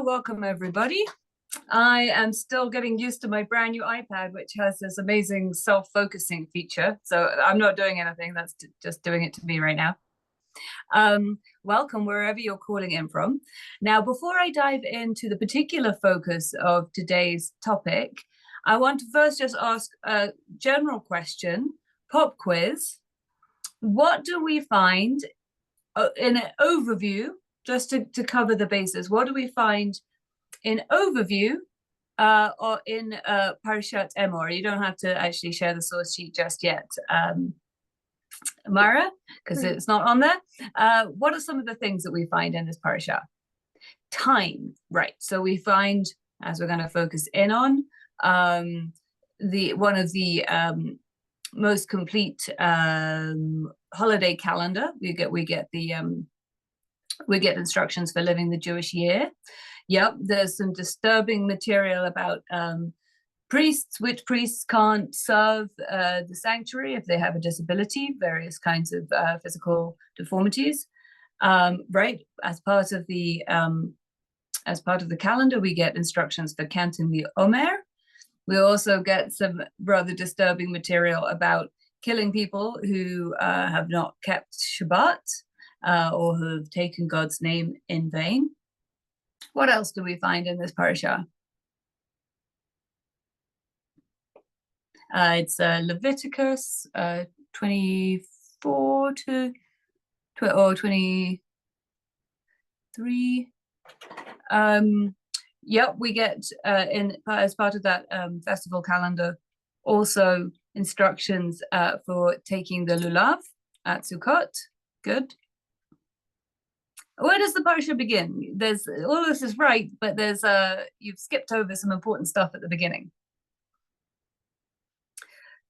welcome everybody. I am still getting used to my brand new iPad, which has this amazing self-focusing feature. So I'm not doing anything, that's just doing it to me right now. Welcome wherever you're calling in from. Now, before I dive into the particular focus of today's topic, I want to first just ask a general question, pop quiz. What do we find in an overview, just to cover the bases? What do we find in overview or in Parashat Emor? You don't have to actually share the source sheet just yet, Mara, because it's not on there. What are some of the things that we find in this parasha? Time, right? So we find, as we're going to focus in on, one of the most complete holiday calendar. We get instructions for living the Jewish year. Yep, there's some disturbing material about priests, which priests can't serve the sanctuary if they have a disability, various kinds of physical deformities. Right, as part of the calendar, we get instructions for counting the Omer. We also get some rather disturbing material about killing people who have not kept Shabbat or who have taken God's name in vain. What else do we find in this parasha? It's Leviticus 24 to 23. Yep, we get as part of that festival calendar also instructions for taking the lulav at Sukkot. Good. Where does the parasha begin? There's all this is right, but there's you've skipped over some important stuff at the beginning.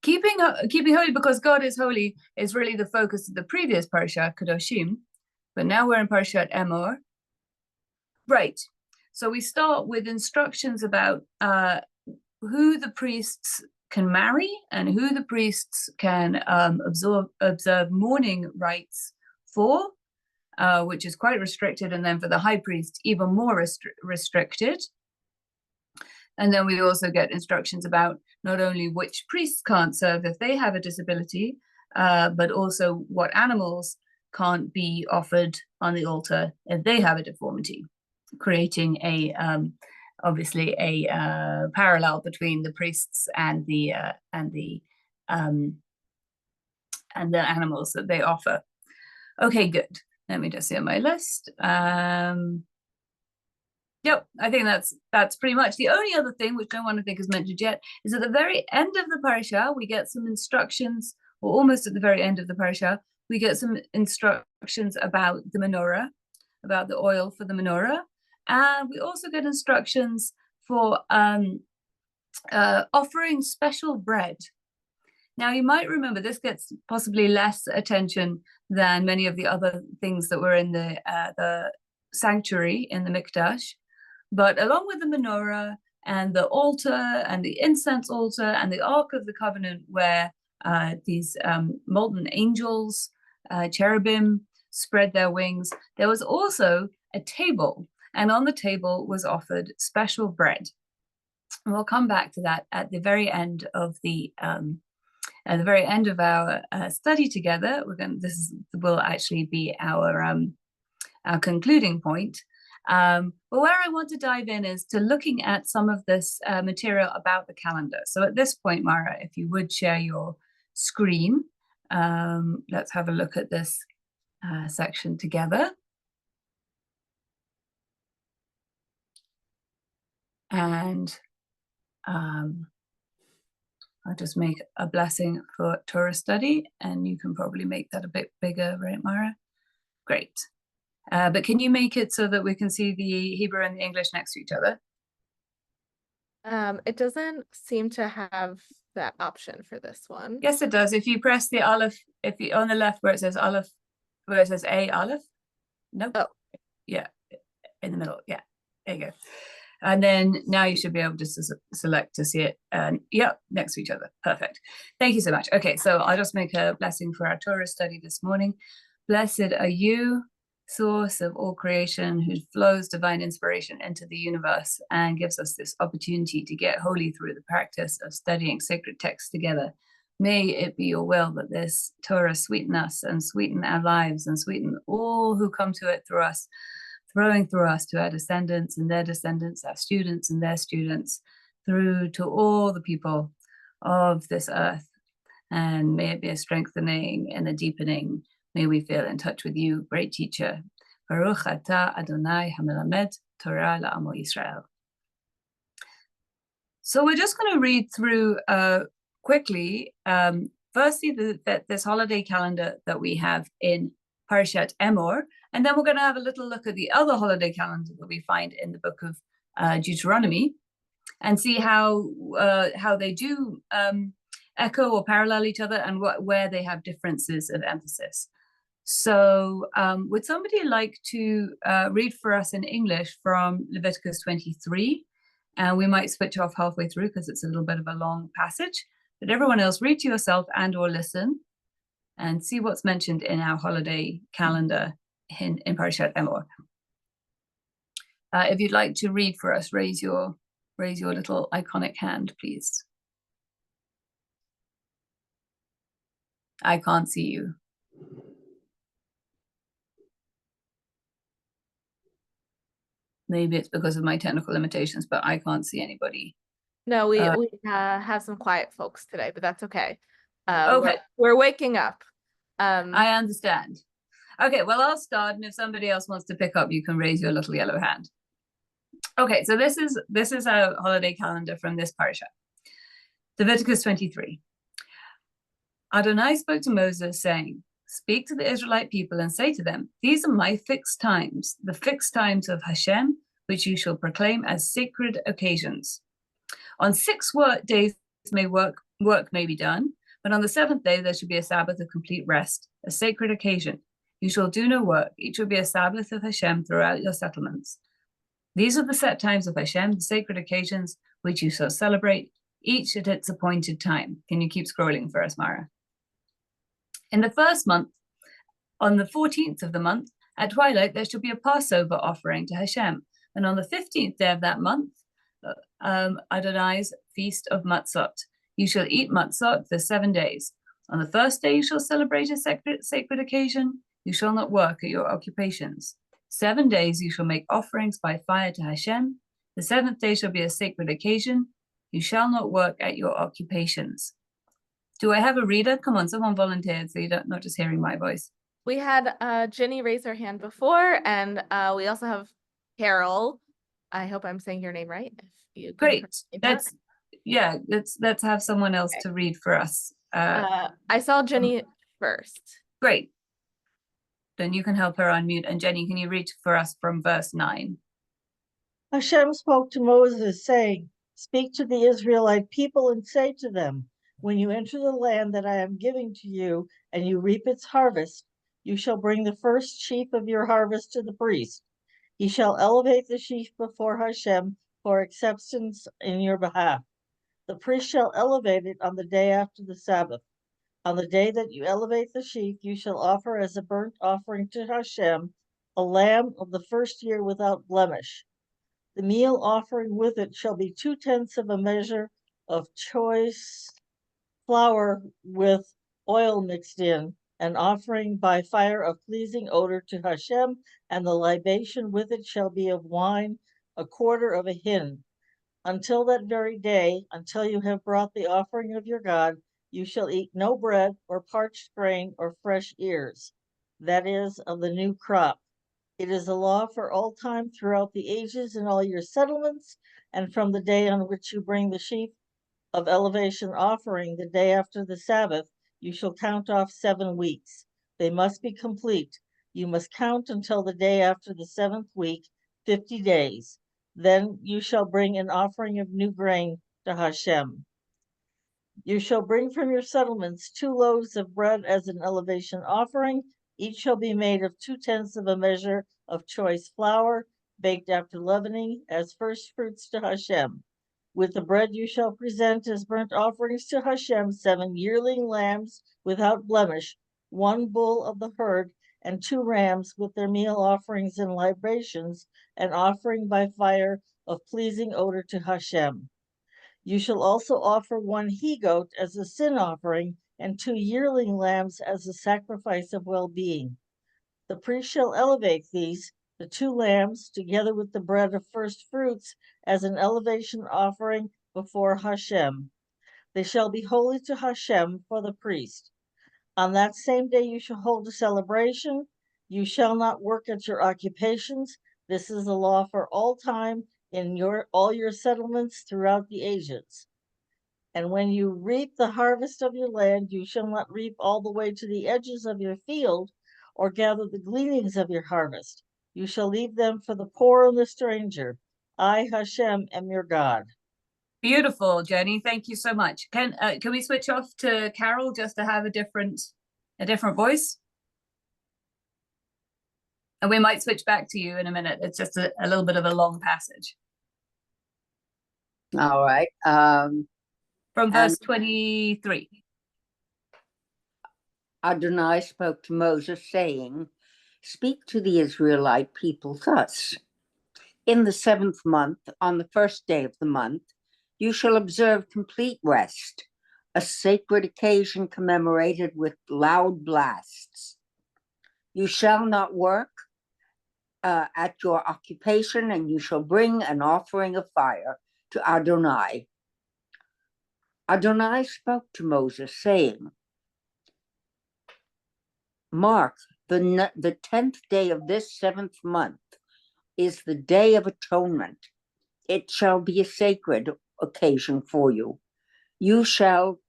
Keeping holy because God is holy is really the focus of the previous parasha, Kedoshim, but now we're in Parashat Emor. Right. So we start with instructions about who the priests can marry and who the priests can observe mourning rites for, which is quite restricted, and then for the high priest, even more restricted. And then we also get instructions about not only which priests can't serve if they have a disability, but also what animals can't be offered on the altar if they have a deformity, creating obviously a parallel between the priests and the animals that they offer. Okay, good. Let me just see on my list. Yep, I think that's pretty much. The only other thing, which no one I think has mentioned yet, is at the very end of the parasha, we get some instructions, or almost at the very end of the parasha, we get some instructions about the menorah, about the oil for the menorah. And we also get instructions for offering special bread. Now, you might remember this gets possibly less attention than many of the other things that were in the sanctuary in the Mikdash. But along with the menorah and the altar and the incense altar and the Ark of the Covenant, where these molten angels, cherubim, spread their wings, there was also a table. And on the table was offered special bread. And we'll come back to that at the very end of our study together. This will actually be our concluding point. But where I want to dive in is to looking at some of this material about the calendar. So at this point, Mara, if you would share your screen, let's have a look at this section together. And I'll just make a blessing for Torah study, and you can probably make that a bit bigger, right, Mara? Great. But can you make it so that we can see the Hebrew and the English next to each other? It doesn't seem to have that option for this one. Yes, it does. If you press the Aleph, if you on the left where it says Aleph, where it says A Aleph, nope. Oh, yeah, in the middle. Yeah, there you go. And then now you should be able to select to see it. And yep, next to each other. Perfect. Thank you so much. Okay, so I'll just make a blessing for our Torah study this morning. Blessed are you source of all creation, who flows divine inspiration into the universe and gives us this opportunity to get holy through the practice of studying sacred texts together. May it be your will that this Torah sweeten us and sweeten our lives and sweeten all who come to it through us, flowing through us to our descendants and their descendants, our students and their students, through to all the people of this earth. And may it be a strengthening and a deepening. May we feel in touch with you, great teacher. Baruch atah Adonai hamelamed Torah la'amo Yisrael. So we're just going to read through quickly, firstly, this holiday calendar that we have in Parashat Emor, and then we're going to have a little look at the other holiday calendar that we find in the book of Deuteronomy, and see how they do echo or parallel each other, and where they have differences of emphasis. So would somebody like to read for us in English from Leviticus 23? And we might switch off halfway through because it's a little bit of a long passage. But everyone else, read to yourself and or listen and see what's mentioned in our holiday calendar in Parashat Emor. If you'd like to read for us, raise your little iconic hand, please. I can't see you. Maybe it's because of my technical limitations, but I can't see anybody. No, we have some quiet folks today, but that's okay. Okay. We're waking up. I understand. Okay, well, I'll start, and if somebody else wants to pick up, you can raise your little yellow hand. Okay, so this is our holiday calendar from this parasha. Leviticus 23. Adonai spoke to Moses, saying, "Speak to the Israelite people and say to them, these are my fixed times, the fixed times of Hashem, which you shall proclaim as sacred occasions. On 6 days work may be done, but on the 7th day there should be a Sabbath of complete rest, a sacred occasion. You shall do no work. Each will be a Sabbath of Hashem throughout your settlements. These are the set times of Hashem, the sacred occasions which you shall celebrate, each at its appointed time." Can you keep scrolling for us, Mara? "In the 1st month, on the 14th of the month, at twilight, there shall be a Passover offering to Hashem. And on the 15th day of that month, Adonai's feast of Matzot. You shall eat Matzot for 7 days. On the 1st day, you shall celebrate a sacred occasion. You shall not work at your occupations. 7 days you shall make offerings by fire to Hashem. The 7th day shall be a sacred occasion. You shall not work at your occupations." Do I have a reader? Come on, someone volunteered, so you're not just hearing my voice. We had Jenny raise her hand before, and we also have Carol. I hope I'm saying your name right. If you Great. Let's have someone else to read for us. I saw Jenny first. Great. Then you can help her unmute. And Jenny, can you read for us from verse 9? Hashem spoke to Moses, saying, "Speak to the Israelite people and say to them, when you enter the land that I am giving to you and you reap its harvest, you shall bring the first sheaf of your harvest to the priest. He shall elevate the sheaf before Hashem for acceptance in your behalf. The priest shall elevate it on the day after the Sabbath. On the day that you elevate the sheaf, you shall offer as a burnt offering to Hashem a lamb of the first year without blemish. The meal offering with it shall be 2/10 of a measure of choice flour with oil mixed in, an offering by fire of pleasing odor to Hashem, and the libation with it shall be of wine, 1/4 of a hin. Until that very day, until you have brought the offering of your God, you shall eat no bread or parched grain or fresh ears, that is, of the new crop. It is a law for all time throughout the ages in all your settlements, and from the day on which you bring the sheaf of elevation offering, the day after the Sabbath, you shall count off 7 weeks. They must be complete. You must count until the day after the 7th week, 50 days. Then you shall bring an offering of new grain to Hashem. You shall bring from your settlements 2 loaves of bread as an elevation offering. Each shall be made of 2/10 of a measure of choice flour, baked after leavening, as first fruits to Hashem. With the bread you shall present as burnt offerings to Hashem 7 yearling lambs without blemish, 1 bull of the herd, and 2 rams with their meal offerings and libations, an offering by fire of pleasing odor to Hashem. You shall also offer 1 he-goat as a sin offering and 2 yearling lambs as a sacrifice of well-being. The priest shall elevate these, the 2 lambs, together with the bread of first fruits, as an elevation offering before Hashem. They shall be holy to Hashem for the priest. On that same day you shall hold a celebration. You shall not work at your occupations. This is a law for all time in all your settlements throughout the ages. And when you reap the harvest of your land, you shall not reap all the way to the edges of your field, or gather the gleanings of your harvest. You shall leave them for the poor and the stranger. I, Hashem, am your God. Beautiful, Jenny. Thank you so much. Can we switch off to Carol just to have a different voice? And we might switch back to you in a minute. It's just a little bit of a long passage. All right. From verse 23. Adonai spoke to Moses, saying, "Speak to the Israelite people thus. In the 7th month, on the 1st day of the month, you shall observe complete rest, a sacred occasion commemorated with loud blasts. You shall not work at your occupation, and you shall bring an offering of fire to Adonai." Adonai spoke to Moses, saying, "Mark the 10th day of this 7th month is the Day of Atonement. It shall be a sacred occasion for you. You shall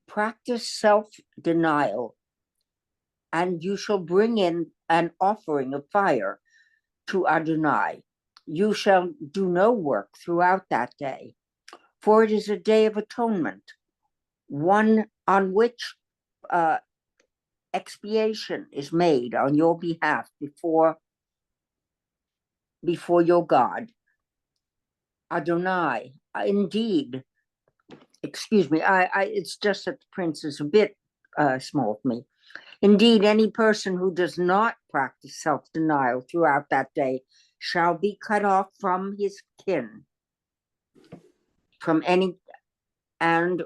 practice self-denial, and you shall bring in an offering of fire to Adonai. You shall do no work throughout that day, for it is a day of atonement, one on which expiation is made on your behalf before your God. Adonai, indeed, excuse me, it's just that the prince is a bit small for me. Indeed, any person who does not practice self-denial throughout that day shall be cut off from his kin, from any, and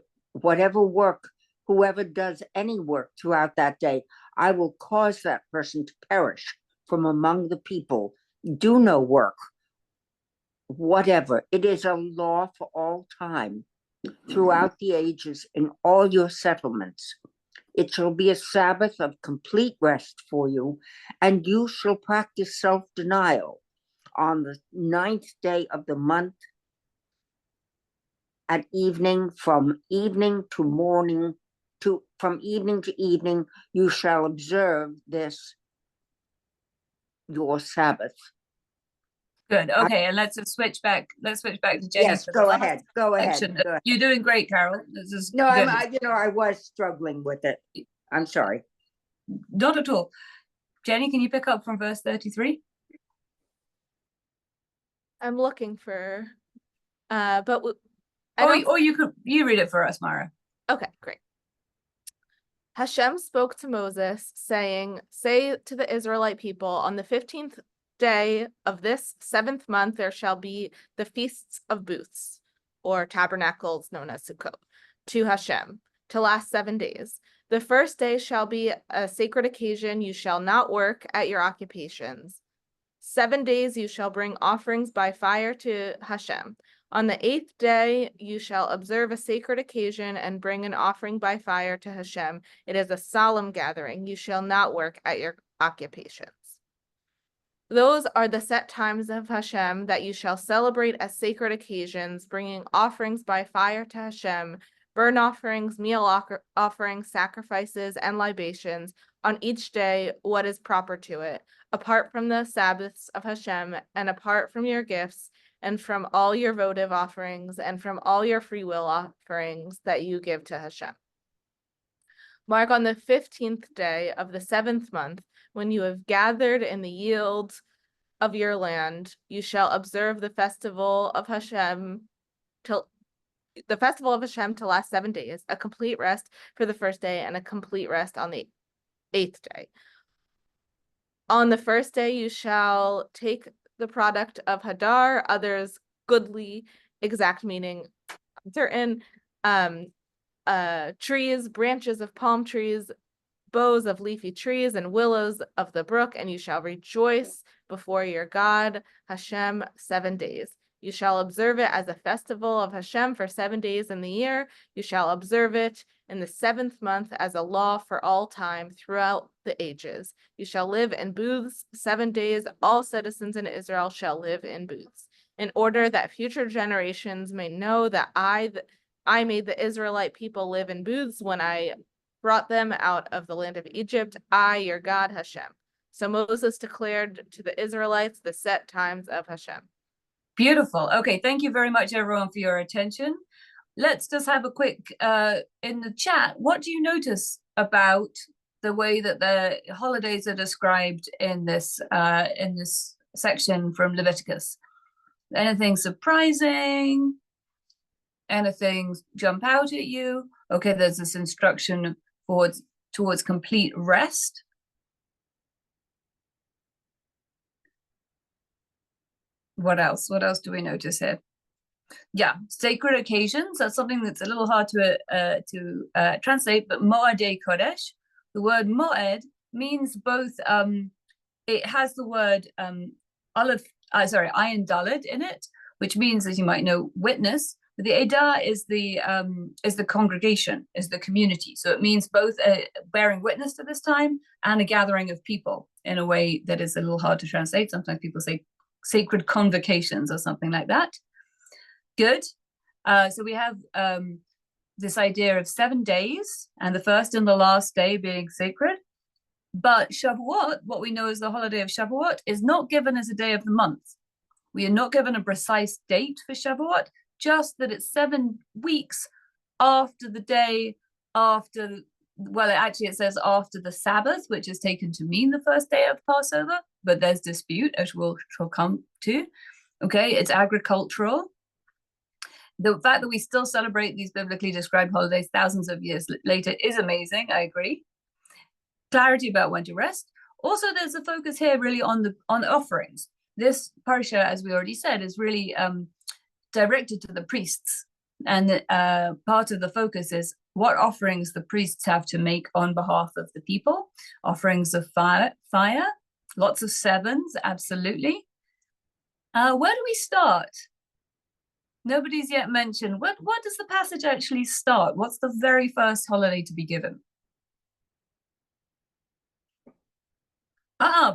whoever does any work throughout that day, I will cause that person to perish from among the people. Do no work, whatever. It is a law for all time, throughout the ages, in all your settlements. It shall be a Sabbath of complete rest for you, and you shall practice self-denial on the 9th day of the month at evening, from evening to evening, you shall observe this, your Sabbath." Good. Okay, and let's switch back to Jenny. Yes, for the go last ahead. Go ahead. section. Go ahead. You're doing great, Carol. This is No, good. I was struggling with it. I'm sorry. Not at all. Jenny, can you pick up from verse 33? I'm looking for, but Or you read it for us, Mara. Okay, great. Hashem spoke to Moses, saying, "Say to the Israelite people, on the 15th day of this 7th month, there shall be the feasts of booths, or tabernacles known as Sukkot, to Hashem, to last 7 days. The first day shall be a sacred occasion. You shall not work at your occupations. 7 days you shall bring offerings by fire to Hashem. On the 8th day you shall observe a sacred occasion and bring an offering by fire to Hashem. It is a solemn gathering. You shall not work at your occupations. Those are the set times of Hashem that you shall celebrate as sacred occasions, bringing offerings by fire to Hashem, burnt offerings, meal offerings, sacrifices, and libations on each day, what is proper to it, apart from the Sabbaths of Hashem, and apart from your gifts, and from all your votive offerings, and from all your free will offerings that you give to Hashem. Mark on the 15th day of the 7th month, when you have gathered in the yield of your land, you shall observe the festival of Hashem to last 7 days, a complete rest for the first day and a complete rest on the 8th day. On the first day you shall take the product of Hadar, others goodly, exact meaning certain, trees, branches of palm trees, boughs of leafy trees, and willows of the brook, and you shall rejoice before your God, Hashem, 7 days. You shall observe it as a festival of Hashem for 7 days in the year. You shall observe it in the 7th month as a law for all time throughout the ages. You shall live in booths 7 days. All citizens in Israel shall live in booths, in order that future generations may know that I made the Israelite people live in booths when I brought them out of the land of Egypt, I, your God, Hashem. So Moses declared to the Israelites the set times of Hashem. Beautiful. Okay, thank you very much, everyone, for your attention. Let's just have a quick, in the chat, what do you notice about the way that the holidays are described in this section from Leviticus? Anything surprising? Anything jump out at you? Okay, there's this instruction towards complete rest. What else? What else do we notice here? Yeah, sacred occasions. That's something that's a little hard to translate, but Moedei Kodesh. The word Moed means both. It has the word ayin daled in it, which means, as you might know, witness. But the Edah is the congregation, is the community. So it means both bearing witness to this time and a gathering of people in a way that is a little hard to translate. Sometimes people say sacred convocations or something like that. Good. So we have this idea of 7 days, and the first and the last day being sacred. But Shavuot, what we know as the holiday of Shavuot, is not given as a day of the month. We are not given a precise date for Shavuot, just that it's 7 weeks after the day after, well, it says after the Sabbath, which is taken to mean the first day of Passover, but there's dispute, as we'll come to. Okay, it's agricultural. The fact that we still celebrate these biblically described holidays thousands of years later is amazing, I agree. Clarity about when to rest. Also, there's a focus here really on offerings. This parsha, as we already said, is really directed to the priests. And part of the focus is what offerings the priests have to make on behalf of the people. Offerings of fire, lots of sevens, absolutely. Where do we start? Nobody's yet mentioned. What does the passage actually start? What's the very first holiday to be given?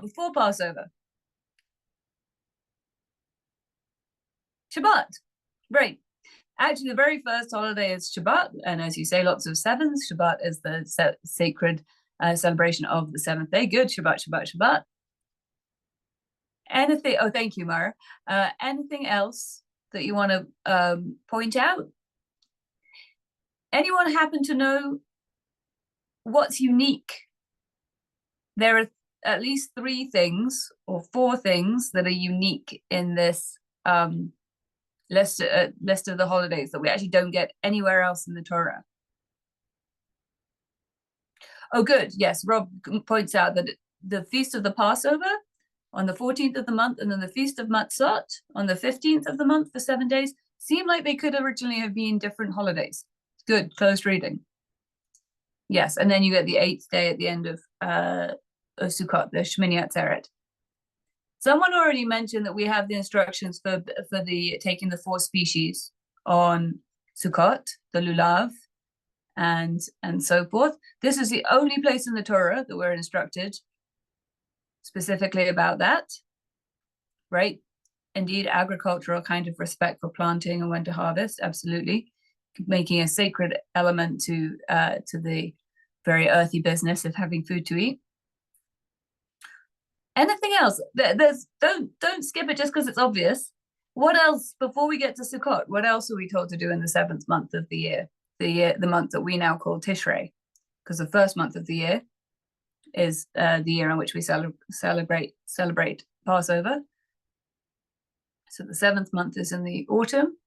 Before Passover. Shabbat. Right. Actually, the very first holiday is Shabbat. And as you say, lots of sevens. Shabbat is the sacred celebration of the 7th day. Good. Shabbat, Shabbat, Shabbat. Anything? Oh, thank you, Mara. Anything else that you want to point out? Anyone happen to know what's unique? There are at least 3 things or 4 things that are unique in this list of the holidays that we actually don't get anywhere else in the Torah. Oh, good. Yes, Rob points out that the Feast of the Passover on the 14th of the month, and then the Feast of Matzot on the 15th of the month for 7 days, seem like they could originally have been different holidays. Good, close reading. Yes, and then you get the 8th day at the end of Sukkot, the Shmini Atzeret. Someone already mentioned that we have the instructions for the taking the 4 species on Sukkot, the lulav, and so forth. This is the only place in the Torah that we're instructed specifically about that, right? Indeed, agricultural kind of respect for planting and when to harvest, absolutely, making a sacred element to the very earthy business of having food to eat. Anything else? Don't skip it just because it's obvious. What else before we get to Sukkot? What else are we told to do in the 7th month of the year? The month that we now call Tishrei, because the first month of the year is the year in which we celebrate Passover. So the 7th month is in the autumn.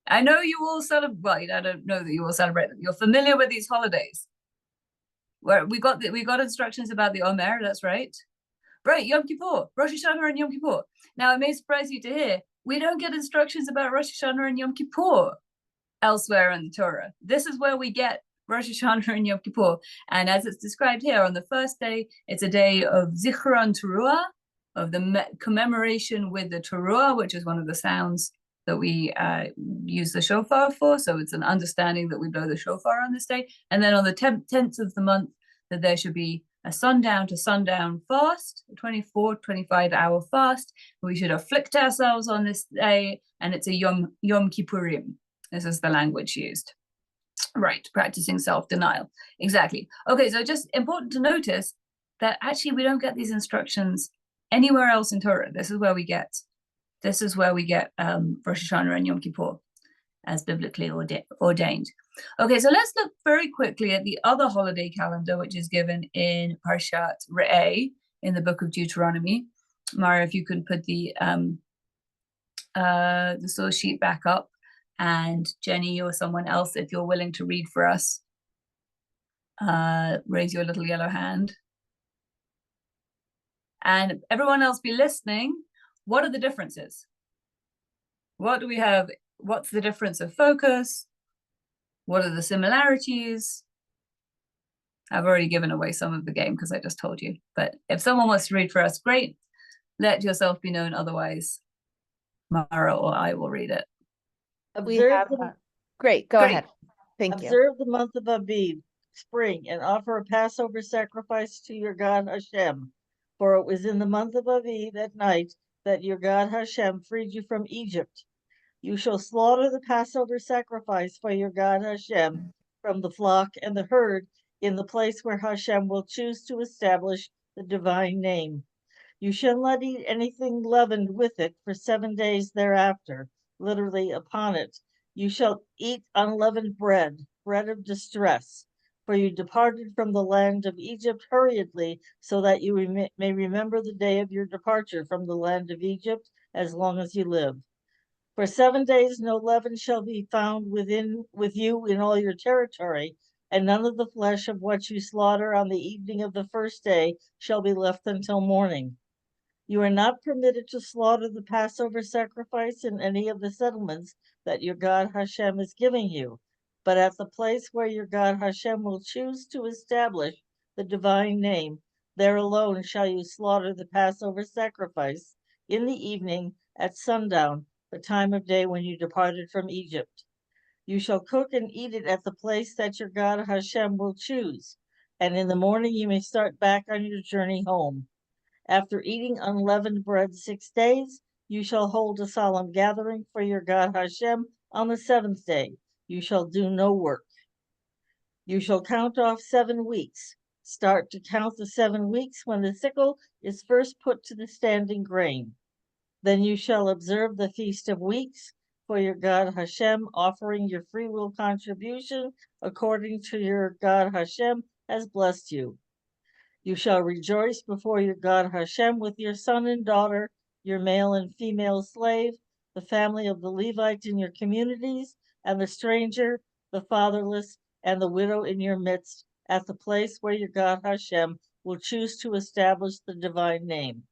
I know you all celebrate. Well, I don't know that you all celebrate them. You're familiar with these holidays. Where we got instructions about the Omer, that's right. Right, Yom Kippur, Rosh Hashanah and Yom Kippur. Now, it may surprise you to hear, we don't get instructions about Rosh Hashanah and Yom Kippur elsewhere in the Torah. This is where we get Rosh Hashanah and Yom Kippur. And as it's described here, on the first day, it's a day of Zichron Teruah, of the commemoration with the Teruah, which is one of the sounds that we use the shofar for. So it's an understanding that we blow the shofar on this day. And then on the 10th of the month, that there should be a sundown to sundown fast, a 24-25 hour fast. We should afflict ourselves on this day, and it's a Yom Kippurim. This is the language used. Right, practicing self-denial. Exactly. Okay, so just important to notice that actually we don't get these instructions anywhere else in Torah. This is where we get Rosh Hashanah and Yom Kippur as biblically ordained. Okay, so let's look very quickly at the other holiday calendar, which is given in Parashat Re'eh in the book of Deuteronomy. Mara, if you could put the source sheet back up, and Jenny or someone else, if you're willing to read for us, raise your little yellow hand. And everyone else be listening. What are the differences? What do we have? What's the difference of focus? What are the similarities? I've already given away some of the game because I just told you. But if someone wants to read for us, great. Let yourself be known. Otherwise, Mara or I will read it. Great, go ahead. Thank you. Observe the month of Abib, spring, and offer a Passover sacrifice to your God Hashem. For it was in the month of Abib at night that your God Hashem freed you from Egypt. You shall slaughter the Passover sacrifice for your God Hashem from the flock and the herd in the place where Hashem will choose to establish the divine name. You shall not eat anything leavened with it for 7 days thereafter, literally upon it. You shall eat unleavened bread, bread of distress, for you departed from the land of Egypt hurriedly, so that you may remember the day of your departure from the land of Egypt as long as you live. For 7 days no leaven shall be found with you in all your territory, and none of the flesh of what you slaughter on the evening of the first day shall be left until morning. You are not permitted to slaughter the Passover sacrifice in any of the settlements that your God Hashem is giving you, but at the place where your God Hashem will choose to establish the divine name, there alone shall you slaughter the Passover sacrifice in the evening at sundown, the time of day when you departed from Egypt. You shall cook and eat it at the place that your God Hashem will choose, and in the morning you may start back on your journey home. After eating unleavened bread 6 days, you shall hold a solemn gathering for your God Hashem on the 7th day. You shall do no work. You shall count off 7 weeks. Start to count the 7 weeks when the sickle is first put to the standing grain. Then you shall observe the Feast of Weeks for your God Hashem, offering your free will contribution according to your God Hashem has blessed you. You shall rejoice before your God Hashem with your son and daughter, your male and female slave, the family of the Levite in your communities, and the stranger, the fatherless, and the widow in your midst, at the place where your God Hashem will choose to establish the divine name.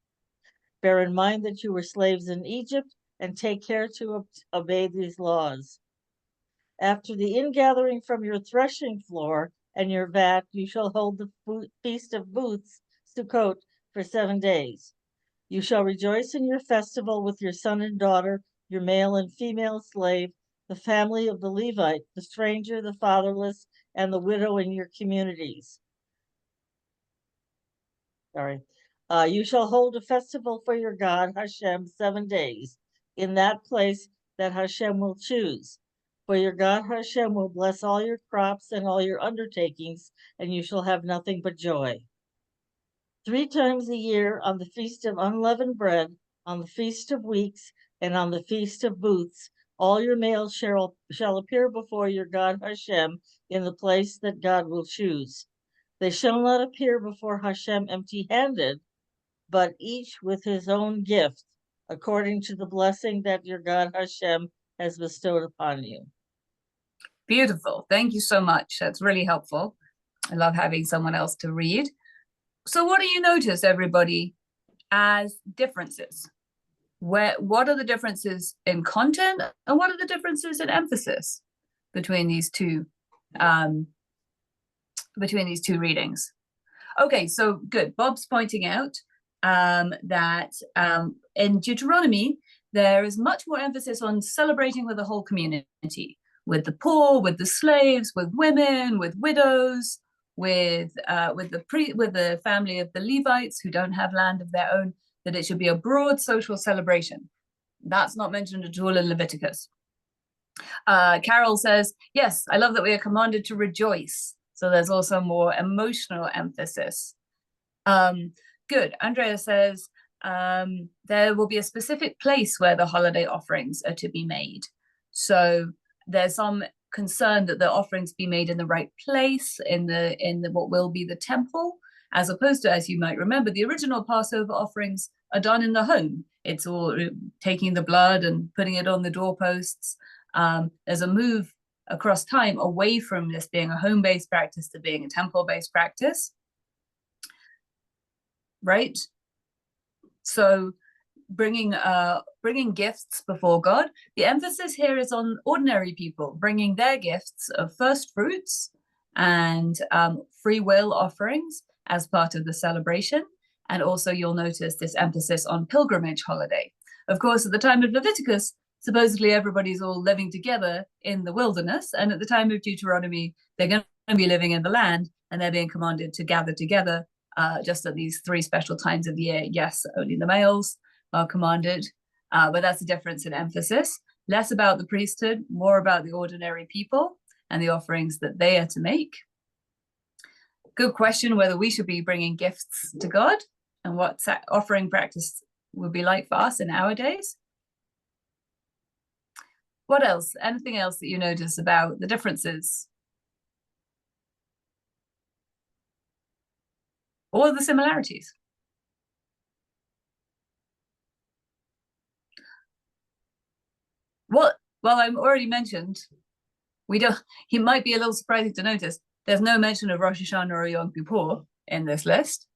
Bear in mind that you were slaves in Egypt, and take care to obey these laws. After the ingathering from your threshing floor and your vat, you shall hold the Feast of Booths, Sukkot, for 7 days. You shall rejoice in your festival with your son and daughter, your male and female slave, the family of the Levite, the stranger, the fatherless, and the widow in your communities. You shall hold a festival for your God, Hashem, 7 days, in that place that Hashem will choose. For your God Hashem will bless all your crops and all your undertakings, and you shall have nothing but joy. 3 times a year, on the Feast of Unleavened Bread, on the Feast of Weeks, and on the Feast of Booths, all your males shall appear before your God Hashem in the place that God will choose. They shall not appear before Hashem empty-handed, but each with his own gift, according to the blessing that your God Hashem has bestowed upon you. Beautiful. Thank you so much. That's really helpful. I love having someone else to read. So what do you notice, everybody, as differences? What are the differences in content, and what are the differences in emphasis between these two readings? Okay, so good. Bob's pointing out that in Deuteronomy, there is much more emphasis on celebrating with the whole community, with the poor, with the slaves, with women, with widows, with the family of the Levites who don't have land of their own, that it should be a broad social celebration. That's not mentioned at all in Leviticus. Carol says, yes, I love that we are commanded to rejoice. So there's also more emotional emphasis. Good. Andrea says, there will be a specific place where the holiday offerings are to be made. So there's some concern that the offerings be made in the right place, in the what will be the temple, as opposed to, as you might remember, the original Passover offerings are done in the home. It's all taking the blood and putting it on the doorposts. There's a move across time away from this being a home-based practice to being a temple-based practice, right? So bringing gifts before God. The emphasis here is on ordinary people bringing their gifts of first fruits and free will offerings as part of the celebration. And also you'll notice this emphasis on pilgrimage holiday. Of course, at the time of Leviticus, supposedly everybody's all living together in the wilderness. And at the time of Deuteronomy, they're going to be living in the land, and they're being commanded to gather together just at these 3 special times of the year. Yes, only the males are commanded, but that's a difference in emphasis. Less about the priesthood, more about the ordinary people and the offerings that they are to make. Good question whether we should be bringing gifts to God and what offering practice would be like for us in our days. What else? Anything else that you notice about the differences? Or the similarities? Well, I've already mentioned, he might be a little surprising to notice, there's no mention of Rosh Hashanah or Yom Kippur in this list.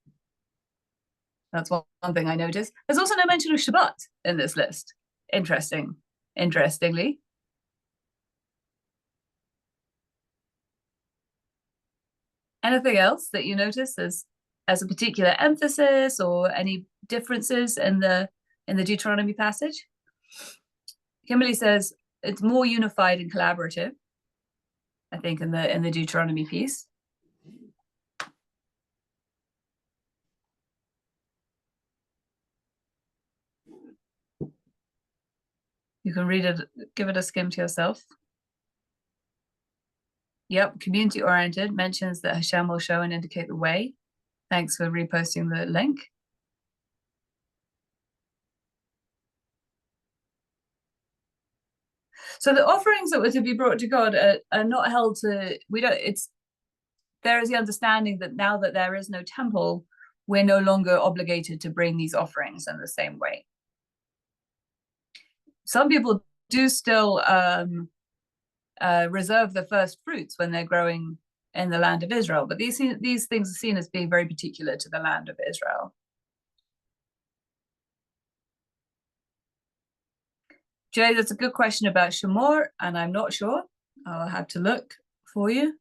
That's one thing I noticed. There's also no mention of Shabbat in this list. Interestingly. Anything else that you notice as a particular emphasis or any differences in the Deuteronomy passage? Kimberly says it's more unified and collaborative, I think, in the Deuteronomy piece. You can read it, give it a skim to yourself. Yep, community oriented, mentions that Hashem will show and indicate the way. Thanks for reposting the link. So the offerings that were to be brought to God are not held to, there is the understanding that now that there is no temple, we're no longer obligated to bring these offerings in the same way. Some people do still reserve the first fruits when they're growing in the land of Israel, but these things are seen as being very particular to the land of Israel. Jay, that's a good question about Emor, and I'm not sure. I'll have to look for you.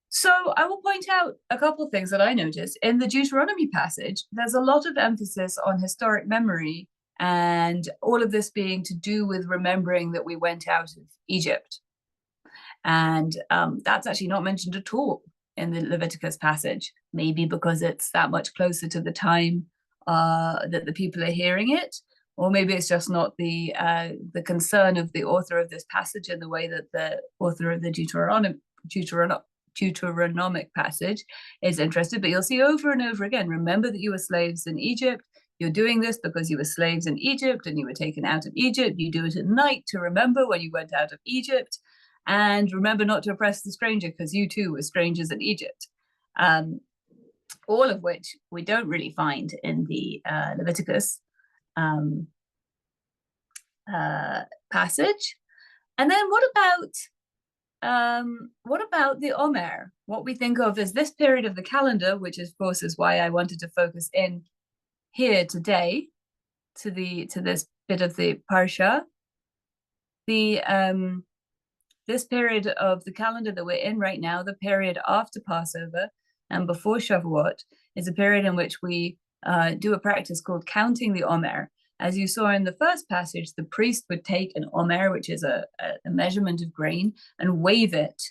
So I will point out a couple of things that I noticed. In the Deuteronomy passage, there's a lot of emphasis on historic memory, and all of this being to do with remembering that we went out of Egypt. And that's actually not mentioned at all in the Leviticus passage, maybe because it's that much closer to the time that the people are hearing it, or maybe it's just not the concern of the author of this passage in the way that the author of the Deuteronomic passage is interested. But you'll see over and over again, remember that you were slaves in Egypt. You're doing this because you were slaves in Egypt and you were taken out of Egypt. You do it at night to remember when you went out of Egypt. And remember not to oppress the stranger because you too were strangers in Egypt. All of which we don't really find in the Leviticus passage. And then what about what about the Omer? What we think of as this period of the calendar, which of course is why I wanted to focus in here today to this bit of the Parsha. This period of the calendar that we're in right now, the period after Passover and before Shavuot, is a period in which we do a practice called counting the Omer. As you saw in the first passage, the priest would take an Omer, which is a measurement of grain, and wave it,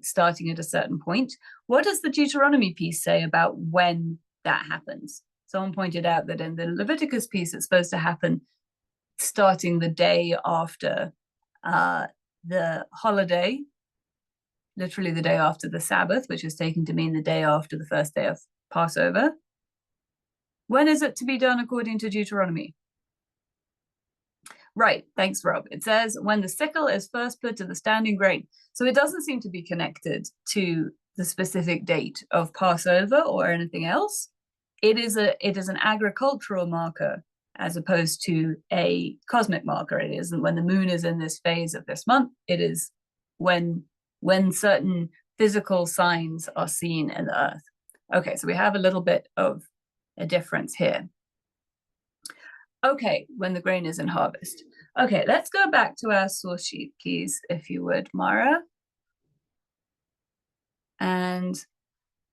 starting at a certain point. What does the Deuteronomy piece say about when that happens? Someone pointed out that in the Leviticus piece, it's supposed to happen starting the day after the holiday, literally the day after the Sabbath, which is taken to mean the day after the first day of Passover. When is it to be done according to Deuteronomy? Right, thanks, Rob. It says when the sickle is first put to the standing grain. So it doesn't seem to be connected to the specific date of Passover or anything else. It is an agricultural marker as opposed to a cosmic marker. It isn't when the moon is in this phase of this month. It is when certain physical signs are seen in the earth. Okay, so we have a little bit of a difference here. Okay, when the grain is in harvest. Okay, let's go back to our source sheet keys, if you would, Mara. And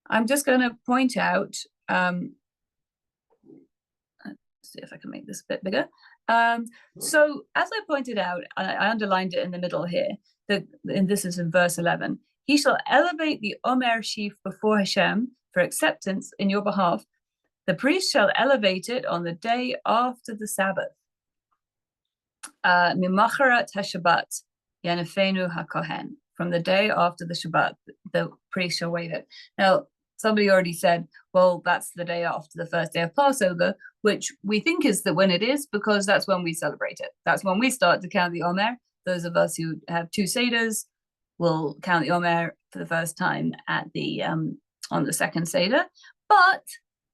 I'm just going to point out, let's see if I can make this a bit bigger. So as I pointed out, I underlined it in the middle here, and this is in verse 11. He shall elevate the Omer sheaf before Hashem for acceptance in your behalf. The priest shall elevate it on the day after the Sabbath. Mimacharat HaShabbat, Yanefenu HaKohen. From the day after the Shabbat, the priest shall wave it. Now, somebody already said, well, that's the day after the first day of Passover, which we think is that when it is, because that's when we celebrate it. That's when we start to count the Omer. Those of us who have two Seders will count the Omer for the first time at the on the second Seder. But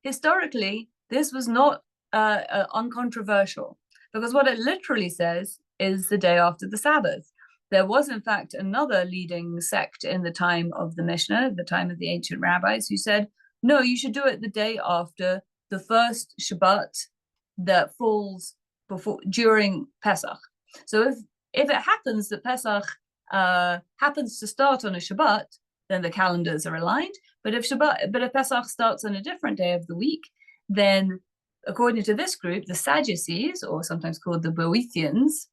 historically, this was not uncontroversial, because what it literally says is the day after the Sabbath. There was, in fact, another leading sect in the time of the Mishnah, the time of the ancient rabbis, who said, no, you should do it the day after the first Shabbat that falls during Pesach. So if it happens that Pesach happens to start on a Shabbat, then the calendars are aligned. But if Pesach starts on a different day of the week, then according to this group, the Sadducees, or sometimes called the Boethians,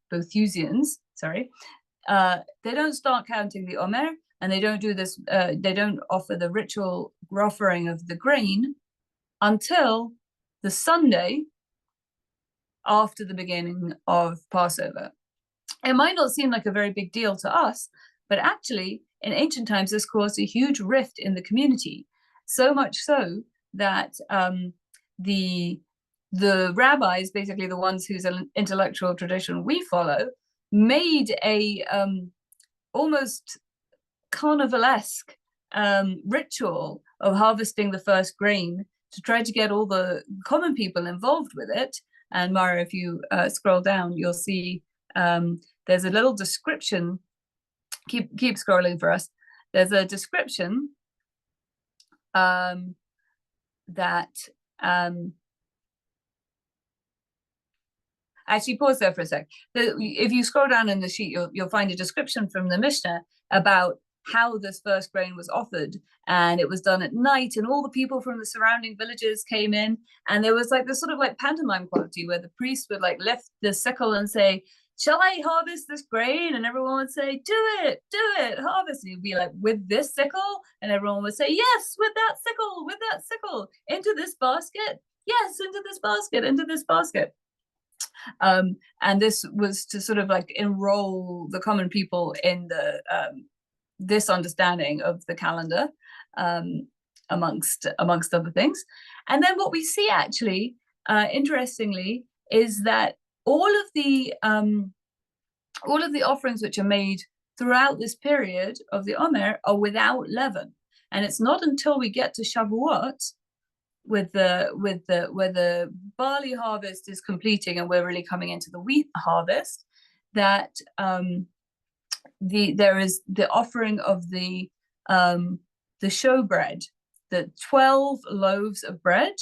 they don't start counting the Omer, and they don't do this. They don't offer the ritual offering of the grain until the Sunday after the beginning of Passover. It might not seem like a very big deal to us, but actually, in ancient times, this caused a huge rift in the community. So much so that the rabbis, basically the ones whose intellectual tradition we follow, made a almost carnivalesque ritual of harvesting the first grain to try to get all the common people involved with it. And Mara, if you scroll down, you'll see there's a little description. Keep scrolling for us. There's a description that actually pause there for a sec. If you scroll down in the sheet, you'll find a description from the Mishnah about how this first grain was offered, and it was done at night, and all the people from the surrounding villages came in, and there was like this sort of like pantomime quality where the priest would like lift the sickle and say, shall I harvest this grain? And everyone would say, do it, harvest. And he'd be like, with this sickle? And everyone would say, yes, with that sickle, into this basket. Yes, into this basket. And this was to sort of like enroll the common people in the this understanding of the calendar, amongst other things. And then what we see actually, interestingly, is that all of the offerings which are made throughout this period of the Omer are without leaven, and it's not until we get to Shavuot, where the barley harvest is completing and we're really coming into the wheat harvest, that there is the offering of the showbread. The 12 loaves of bread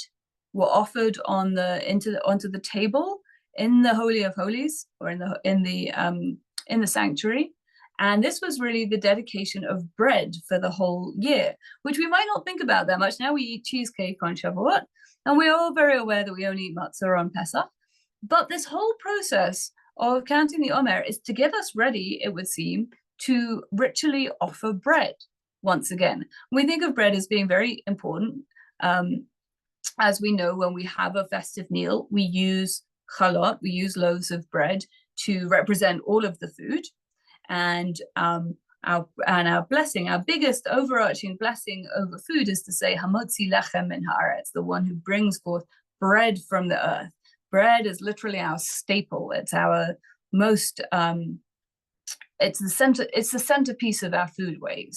were offered onto the table in the Holy of Holies, or in the sanctuary. And this was really the dedication of bread for the whole year, which we might not think about that much. Now we eat cheesecake on Shavuot, and we're all very aware that we only eat matzah on Pesach. But this whole process of counting the Omer is to get us ready, it would seem, to ritually offer bread once again. We think of bread as being very important. As we know, when we have a festive meal, we use chalot, we use loaves of bread to represent all of the food. And our blessing, our biggest overarching blessing over food, is to say, Hamotzi lechem min haaretz, the one who brings forth bread from the earth. Bread is literally our staple. It's our most, it's the centerpiece of our foodways.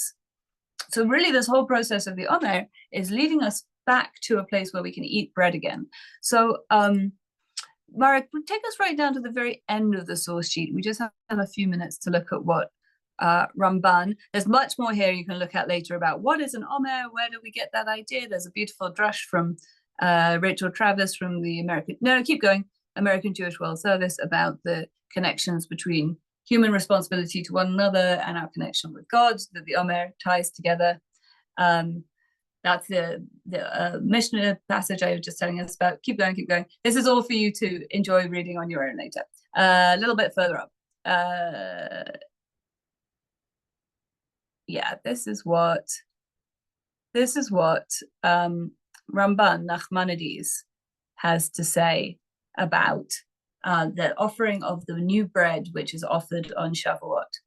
So really, this whole process of the Omer is leading us back to a place where we can eat bread again. So, Marek, take us right down to the very end of the source sheet. We just have a few minutes to look at what Ramban. There's much more here you can look at later about what is an Omer, where do we get that idea. There's a beautiful drush from Rachel Travis from the American Jewish World Service about the connections between human responsibility to one another and our connection with God, that the Omer ties together. That's the Mishnah passage I was just telling us about. Keep going, keep going. This is all for you to enjoy reading on your own later. A little bit further up. Yeah, this is what Ramban Nachmanides has to say about the offering of the new bread, which is offered on Shavuot.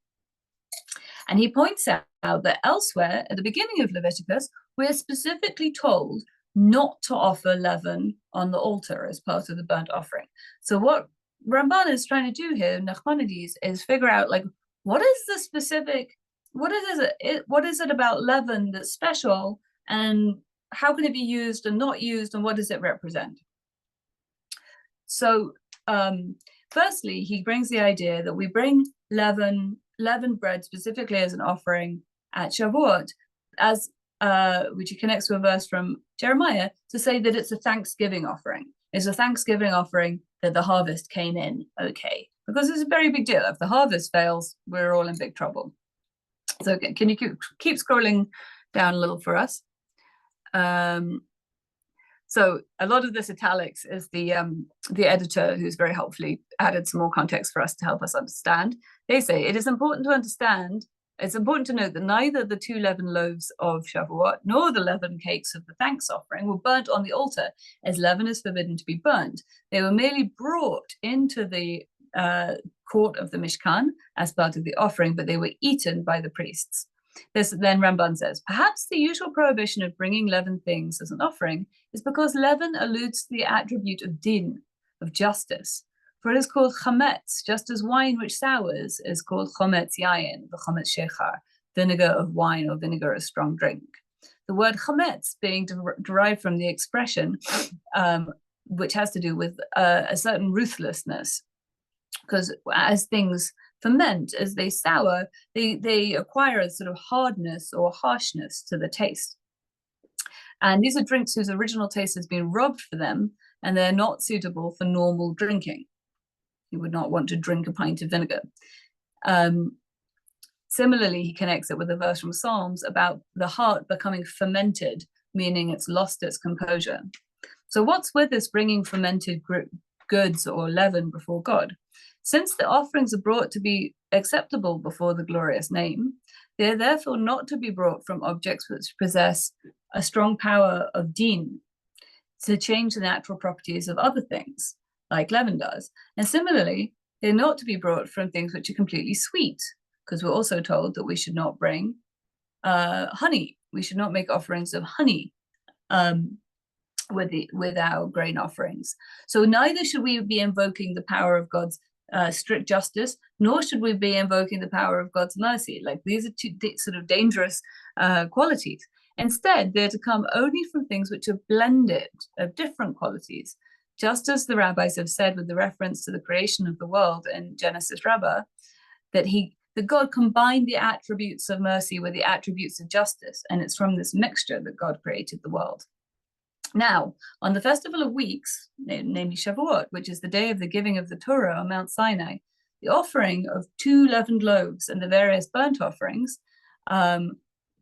And he points out that elsewhere, at the beginning of Leviticus, we're specifically told not to offer leaven on the altar as part of the burnt offering. So what Ramban is trying to do here, Nachmanides, is figure out, like, what is the specific, what is it about leaven that's special, and how can it be used and not used, and what does it represent? So firstly, he brings the idea that we bring leavened bread specifically as an offering at Shavuot, as which he connects to a verse from Jeremiah to say that it's a thanksgiving offering. It's a thanksgiving offering that the harvest came in okay, because it's a very big deal. If the harvest fails, we're all in big trouble. So can you keep scrolling down a little for us? So a lot of this italics is the editor, who's very helpfully added some more context for us to help us understand. They say it is important to understand, it's important to note that neither the 2 leavened loaves of Shavuot nor the leavened cakes of the thanks offering were burnt on the altar, as leaven is forbidden to be burnt. They were merely brought into the court of the Mishkan as part of the offering, but they were eaten by the priests. This then Ramban says, perhaps the usual prohibition of bringing leavened things as an offering is because leaven alludes to the attribute of din, of justice. For it is called chametz, just as wine which sours is called chometz yayin, the chometz shechar, vinegar of wine or vinegar of strong drink. The word chametz being derived from the expression, which has to do with a certain ruthlessness, because as things ferment, as they sour, they acquire a sort of hardness or harshness to the taste. And these are drinks whose original taste has been robbed for them, and they're not suitable for normal drinking. You would not want to drink a pint of vinegar. Similarly, he connects it with a verse from Psalms about the heart becoming fermented, meaning it's lost its composure. So what's with this bringing fermented goods or leaven before God? Since the offerings are brought to be acceptable before the glorious name, they are therefore not to be brought from objects which possess a strong power of din to change the natural properties of other things, like leaven does. And similarly, they're not to be brought from things which are completely sweet, because we're also told that we should not bring honey. We should not make offerings of honey with our grain offerings. So neither should we be invoking the power of God's strict justice, nor should we be invoking the power of God's mercy. Like, these are two sort of dangerous qualities. Instead, they're to come only from things which are blended of different qualities, just as the rabbis have said with the reference to the creation of the world in Genesis Rabbah, that that God combined the attributes of mercy with the attributes of justice, and it's from this mixture that God created the world. Now, on the Festival of Weeks, namely Shavuot, which is the day of the giving of the Torah on Mount Sinai, the offering of 2 leavened loaves and the various burnt offerings,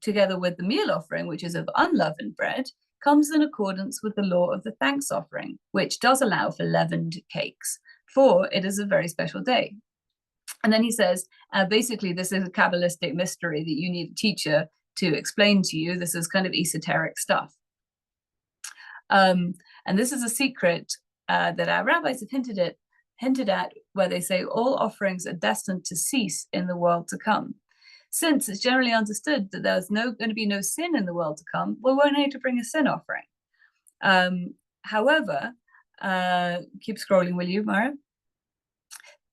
together with the meal offering, which is of unleavened bread, comes in accordance with the law of the thanks offering, which does allow for leavened cakes, for it is a very special day. And then he says, basically, this is a Kabbalistic mystery that you need a teacher to explain to you. This is kind of esoteric stuff. And this is a secret that our rabbis have hinted at, where they say all offerings are destined to cease in the world to come. Since it's generally understood that there's going to be no sin in the world to come, we won't need to bring a sin offering. However, keep scrolling, will you, Mara?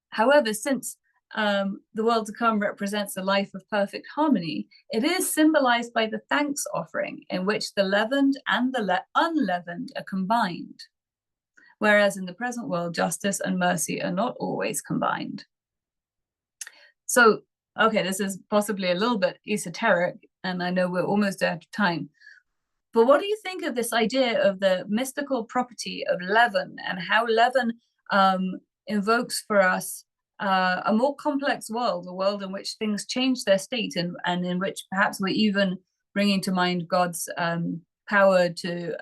However, since the world to come represents a life of perfect harmony, it is symbolized by the thanks offering, in which the leavened and the unleavened are combined. Whereas in the present world, justice and mercy are not always combined. So, okay, this is possibly a little bit esoteric, and I know we're almost out of time. But what do you think of this idea of the mystical property of leaven, and how leaven invokes for us a more complex world, a world in which things change their state, and in which perhaps we're even bringing to mind God's power to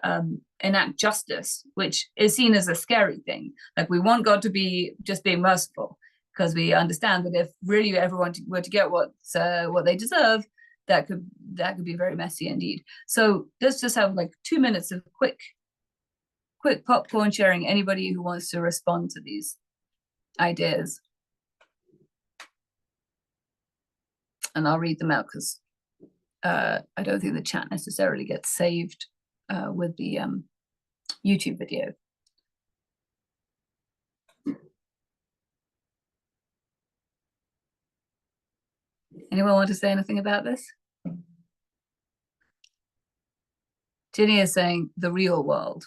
enact justice, which is seen as a scary thing. Like, we want God to be just being merciful, because we understand that if really everyone were to get what they deserve, that could be very messy indeed. So let's just have like 2 minutes of quick popcorn sharing. Anybody who wants to respond to these ideas, and I'll read them out, because I don't think the chat necessarily gets saved with the YouTube video. Anyone want to say anything about this? Ginny is saying the real world.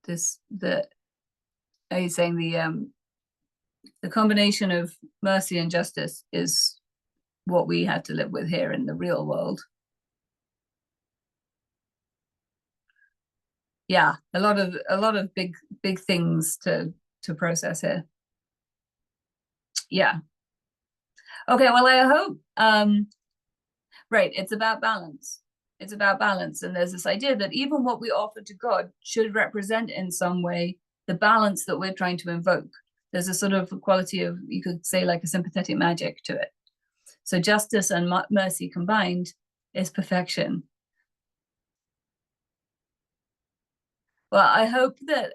Are you saying the combination of mercy and justice is what we have to live with here in the real world? Yeah, a lot of big things to process here. Yeah. Okay, well, I hope right, it's about balance. It's about balance, and there's this idea that even what we offer to God should represent in some way the balance that we're trying to invoke. There's a sort of quality of, you could say, like a sympathetic magic to it. So justice and mercy combined is perfection. Well, I hope that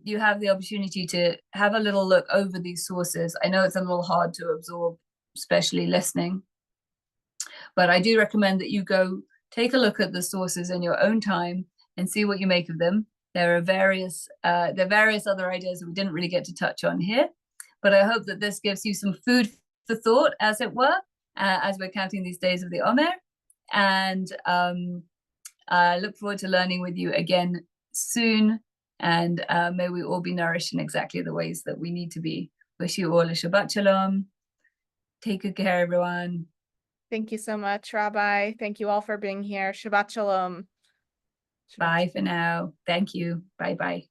you have the opportunity to have a little look over these sources. I know it's a little hard to absorb, especially listening, but I do recommend that you go take a look at the sources in your own time and see what you make of them. There are various other ideas that we didn't really get to touch on here, but I hope that this gives you some food for thought, as it were, as we're counting these days of the Omer. And I look forward to learning with you again soon, and may we all be nourished in exactly the ways that we need to be. Wish you all a Shabbat Shalom. Take good care, everyone. Thank you so much, Rabbi. Thank you all for being here. Shabbat Shalom. Bye for now. Thank you. Bye-bye.